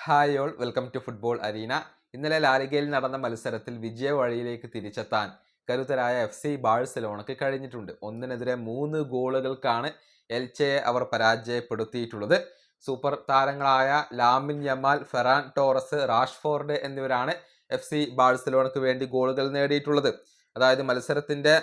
Hi all welcome to football arena. ഇന്നലെ ലാലിഗയിൽ നടന്ന മത്സരത്തിൽ വിജയ വഴിയിലേക്ക് തിരിച്ചെത്താൻ കരുത്തരായ FC ബാഴ്സലോണയ്ക്ക് കഴിഞ്ഞിട്ടുണ്ട്. 1-നെതിരെ 3 ഗോളുകൾക്കാണ് എൽച്ചയെ അവർ പരാജയപ്പെടുത്തിയിട്ടുള്ളത്. സൂപ്പർ താരങ്ങളായ Lamine Yamal, Ferran Torres, Rashford എന്നിവരാണ് FC ബാഴ്സലോണയ്ക്ക് വേണ്ടി ഗോളുകൾ നേടിയിട്ടുള്ളത്. അതായത് മത്സരത്തിന്റെ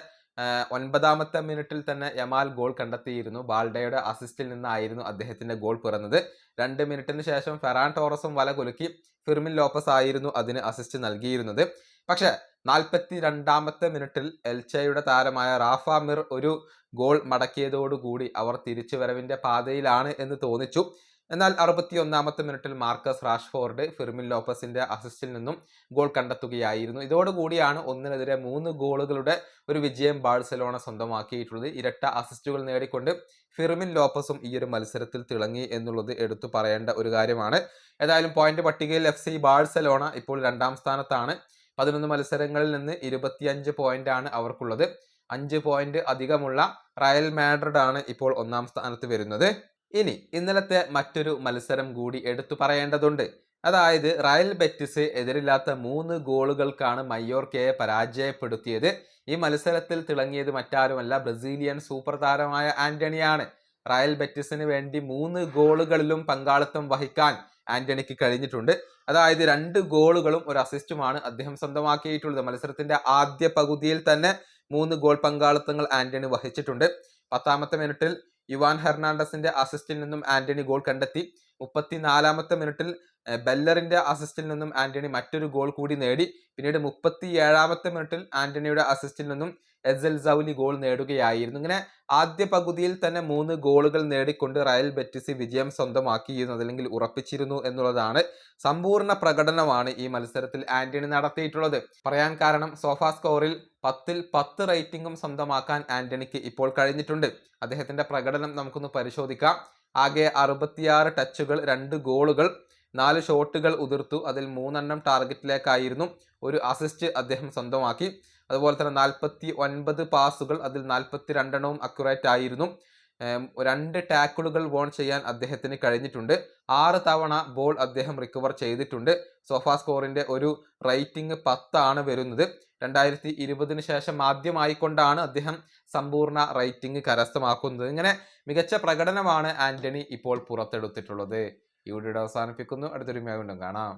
9ാമത്തെ മിനിറ്റിൽ തന്നെ യമാൽ ഗോൾ കണ്ടെത്തിയിരുന്നു. ബാൽഡയുടെ അസിസ്റ്റിൽ നിന്നായിരുന്നു അദ്ദേഹത്തിന്റെ ഗോൾ പിറന്നത്. 2 മിനിറ്റിന് ശേഷം ഫെറാൻ ടോറസും വല കുലുക്കി ഫിർമിൻ ലോപ്പസ് ആയിരുന്നു അതിന് അസിസ്റ്റ് നൽകിയിരുന്നത്. പക്ഷെ 42ാമത്തെ മിനിറ്റിൽ എൽച്ചയുടെ താരമായ റാഫ മിർ ഒരു ഗോൾ മടക്കിയതോടുകൂടി അവർ തിരിച്ചുവരവിന്റെ പാതയിലാണ് എന്ന് തോന്നിച്ചു. എന്നാൽ 61ാമത്തെ മിനിറ്റിൽ മാർക്കസ് റാഷ്ഫോർഡ് ഫിർമിൻ ലോപ്പസിന്റെ അസിസ്റ്റിൽ നിന്നും ഗോൾ കണ്ടെത്തുകയായിരുന്നു. ഇതോടുകൂടിയാണ് 1-നെതിരെ 3 ഗോളുകളുടെ ഒരു വിജയം ബാഴ്സലോണ സ്വന്തമാക്കിയിട്ടുള്ളത്. ഇരട്ട അസിസ്റ്റുകൾ നേടിക്കൊണ്ട് ഫിർമിൻ ലോപ്പസും ഈ ഒരു മത്സരത്തിൽ തിളങ്ങി എന്നുള്ളത് എടുത്തു പറയേണ്ട ഒരു കാര്യമാണ്. ഏതായാലും പോയിന്റ് പട്ടികയിൽ FC ബാഴ്സലോണ ഇപ്പോൾ 2ാം സ്ഥാനത്താണ്. 11 മത്സരങ്ങളിൽ നിന്ന് 25 പോയിന്റാണ് അവർക്കുള്ളത്. 5 പോയിന്റ് അധികമുള്ള റയൽ മാഡ്രിഡ് ആണ് ഇപ്പോൾ 1ാം സ്ഥാനത്ത് വരുന്നത്. ഇനി ഇന്നലത്തെ മറ്റൊരു മത്സരം കൂടി എടുത്തു പറയേണ്ടതുണ്ട്. അതായത് റയൽ ബെറ്റിസ് എതിരില്ലാത്ത 3 ഗോളുകൾക്കാണ് മയോർക്കയെ പരാജയപ്പെടുത്തിയത്. ഈ മത്സരത്തിൽ തിളങ്ങിയത് മറ്റാരുമല്ല, ബ്രസീലിയൻ സൂപ്പർ താരമായ ആന്റണിയാണ്. റയൽ ബെറ്റിസിന് വേണ്ടി 3 ഗോളുകളിലും പങ്കാളിത്തം വഹിക്കാൻ ആന്റണിക്ക് കഴിഞ്ഞിട്ടുണ്ട്. അതായത് 2 ഗോളുകളും ഒരു അസിസ്റ്റുമാണ് അദ്ദേഹം സ്വന്തമാക്കിയിട്ടുള്ളത്. മത്സരത്തിന്റെ ആദ്യ പകുതിയിൽ തന്നെ 3 ഗോൾ പങ്കാളിത്തങ്ങൾ ആന്റണി വഹിച്ചിട്ടുണ്ട്. 10ാമത്തെ മിനിറ്റിൽ യുവാൻ ഹെർണാണ്ടസിന്റെ അസിസ്റ്റിൽ നിന്നും ആന്റണി ഗോൾ കണ്ടെത്തി. 34ാമത്തെ മിനിറ്റിൽ ബെല്ലറിന്റെ അസിസ്റ്റിൽ നിന്നും ആന്റണി മറ്റൊരു ഗോൾ കൂടി നേടി. പിന്നീട് 37ാമത്തെ മിനിറ്റിൽ ആന്റണിയുടെ അസിസ്റ്റിൽ നിന്നും എസൽ സൗലി ഗോൾ നേടുകയായിരുന്നു. ഇങ്ങനെ ആദ്യ പകുതിയിൽ തന്നെ 3 ഗോളുകൾ നേടിക്കൊണ്ട് റയൽ ബെറ്റിസ് വിജയം സ്വന്തമാക്കിയിരുന്നു, അല്ലെങ്കിൽ ഉറപ്പിച്ചിരുന്നു എന്നുള്ളതാണ്. സമ്പൂർണ്ണ പ്രകടനമാണ് ഈ മത്സരത്തിൽ ആന്റണി നടത്തിയിട്ടുള്ളത്. പറയാൻ കാരണം സോഫാ സ്കോറിൽ 10ൽ 10 റേറ്റിംഗും സ്വന്തമാക്കാൻ ആന്റണിക്ക് ഇപ്പോൾ കഴിഞ്ഞിട്ടുണ്ട്. അദ്ദേഹത്തിന്റെ പ്രകടനം നമുക്കൊന്ന് പരിശോധിക്കാം. ആകെ 66 ടച്ചുകൾ, 2 ഗോളുകൾ, 4 ഷോട്ടുകൾ ഉതിർത്തു. അതിൽ 3 ടാർഗറ്റിലേക്കായിരുന്നു. ഒരു അസിസ്റ്റ് അദ്ദേഹം സ്വന്തമാക്കി. അതുപോലെ തന്നെ 49 പാസുകൾ, അതിൽ 42 അക്യുറേറ്റ് ആയിരുന്നു. 2 ടാക്കിളുകൾ വോൺ ചെയ്യാൻ അദ്ദേഹത്തിന് കഴിഞ്ഞിട്ടുണ്ട്. 6 തവണ ബോൾ അദ്ദേഹം റിക്കവർ ചെയ്തിട്ടുണ്ട്. സോഫാ സ്കോറിന്റെ ഒരു റേറ്റിംഗ് 10 ആണ് വരുന്നത്. 2020 ശേഷം ആദ്യമായിക്കൊണ്ടാണ് അദ്ദേഹം സമ്പൂർണ്ണ റേറ്റിംഗ് കരസ്ഥമാക്കുന്നത്. ഇങ്ങനെ മികച്ച പ്രകടനമാണ് ആന്റണി ഇപ്പോൾ പുറത്തെടുത്തിട്ടുള്ളത്. ഈ വീഡിയോ അവസാനിപ്പിക്കുന്നു. അടുത്തൊരു വീണ്ടും കാണാം.